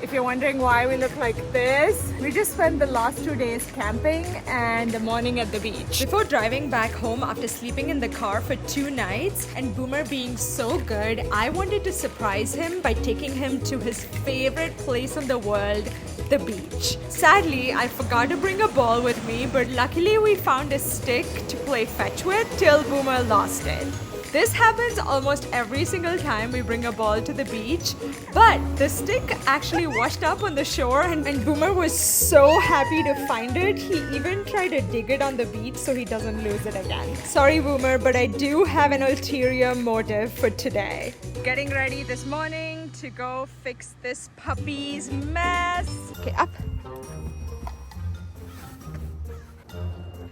If you're wondering why we look like this, we just spent the last 2 days camping and the morning at the beach. Before driving back home after sleeping in the car for 2 nights and Boomer being so good, I wanted to surprise him by taking him to his favorite place in the world, the beach. Sadly, I forgot to bring a ball with me, but luckily we found a stick to play fetch with till Boomer lost it. This happens almost every single time we bring a ball to the beach, but the stick actually washed up on the shore and Boomer was so happy to find it, he even tried to dig it on the beach so he doesn't lose it again. Sorry Boomer, but I do have an ulterior motive for today. Getting ready this morning to go fix this puppy's mess. Okay, up.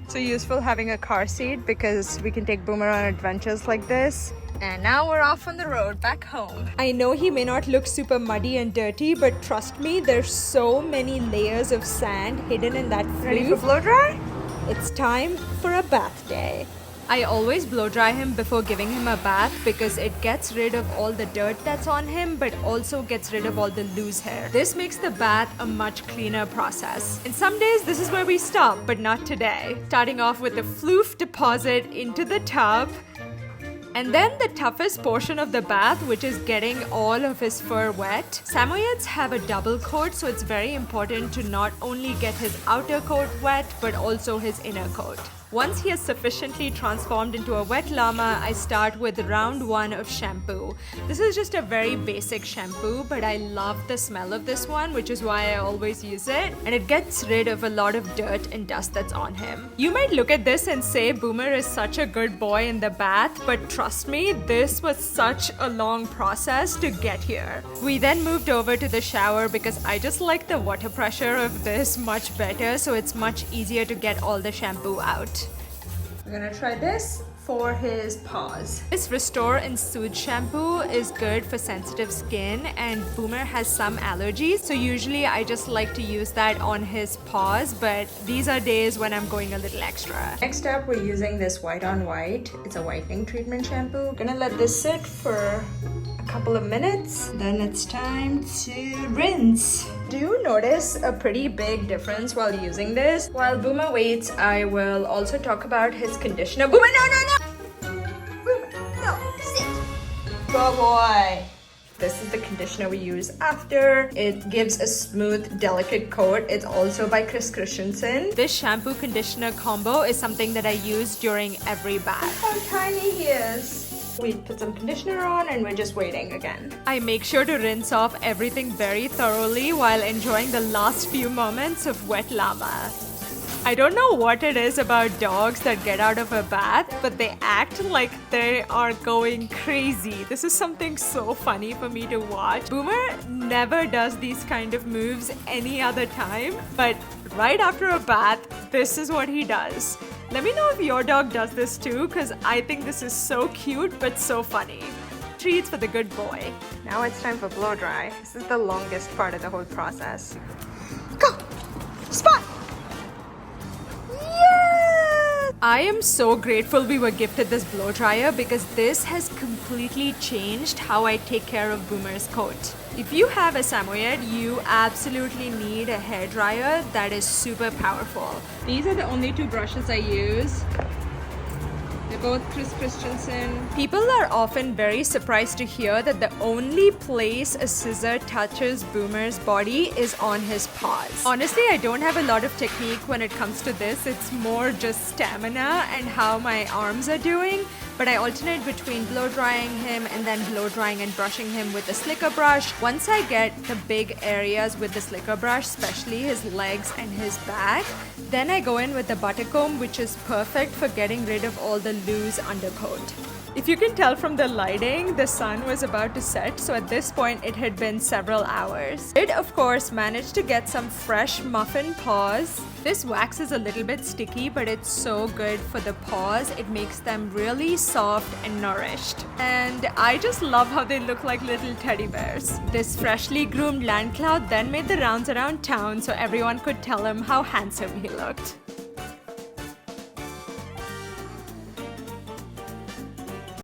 So useful having a car seat because we can take Boomer on adventures like this. And now we're off on the road back home. I know he may not look super muddy and dirty, but trust me, there's so many layers of sand hidden in that floof. Ready for blow dry? It's time for a bath day. I always blow dry him before giving him a bath because it gets rid of all the dirt that's on him but also gets rid of all the loose hair. This makes the bath a much cleaner process. And some days this is where we stop, but not today. Starting off with the floof deposit into the tub. And then the toughest portion of the bath, which is getting all of his fur wet. Samoyeds have a double coat, so it's very important to not only get his outer coat wet, but also his inner coat. Once he is sufficiently transformed into a wet llama, I start with round 1 of shampoo. This is just a very basic shampoo, but I love the smell of this one, which is why I always use it. And it gets rid of a lot of dirt and dust that's on him. You might look at this and say Boomer is such a good boy in the bath, but trust me, this was such a long process to get here. We then moved over to the shower because I just like the water pressure of this much better, so it's much easier to get all the shampoo out. We're gonna try this for his paws. This Restore and Soothe shampoo is good for sensitive skin and Boomer has some allergies, so usually I just like to use that on his paws, but these are days when I'm going a little extra. Next up, we're using this White on White. It's a whitening treatment shampoo. Gonna let this sit for a couple of minutes, then it's time to rinse. Do you notice a pretty big difference while using this? While Boomer waits, I will also talk about his conditioner. Boomer, no! Boomer, no, sit! Good boy! This is the conditioner we use after. It gives a smooth, delicate coat. It's also by Chris Christensen. This shampoo conditioner combo is something that I use during every bath. Look how tiny he is. We put some conditioner on and we're just waiting again. I make sure to rinse off everything very thoroughly while enjoying the last few moments of wet llama. I don't know what it is about dogs that get out of a bath, but they act like they are going crazy. This is something so funny for me to watch. Boomer never does these kind of moves any other time, but right after a bath, this is what he does. Let me know if your dog does this too, because I think this is so cute but so funny. Treats for the good boy. Now it's time for blow dry. This is the longest part of the whole process. Go! Spot! Yes! I am so grateful we were gifted this blow dryer because this has completely changed how I take care of Boomer's coat. If you have a samoyed, you absolutely need a hair dryer that is super powerful. These are the only 2 brushes I use. They're both Chris Christensen. People are often very surprised to hear that the only place a scissor touches Boomer's body is on his paws. Honestly, I don't have a lot of technique when it comes to this. It's more just stamina and how my arms are doing. But I alternate between blow drying him and then blow drying and brushing him with a slicker brush. Once I get the big areas with the slicker brush, especially his legs and his back, then I go in with the butter comb, which is perfect for getting rid of all the loose undercoat. If you can tell from the lighting, the sun was about to set, so at this point it had been several hours. Did of course manage to get some fresh muffin paws. This wax is a little bit sticky, but it's so good for the paws. It makes them really soft and nourished. And I just love how they look like little teddy bears. This freshly groomed land cloud then made the rounds around town so everyone could tell him how handsome he looked.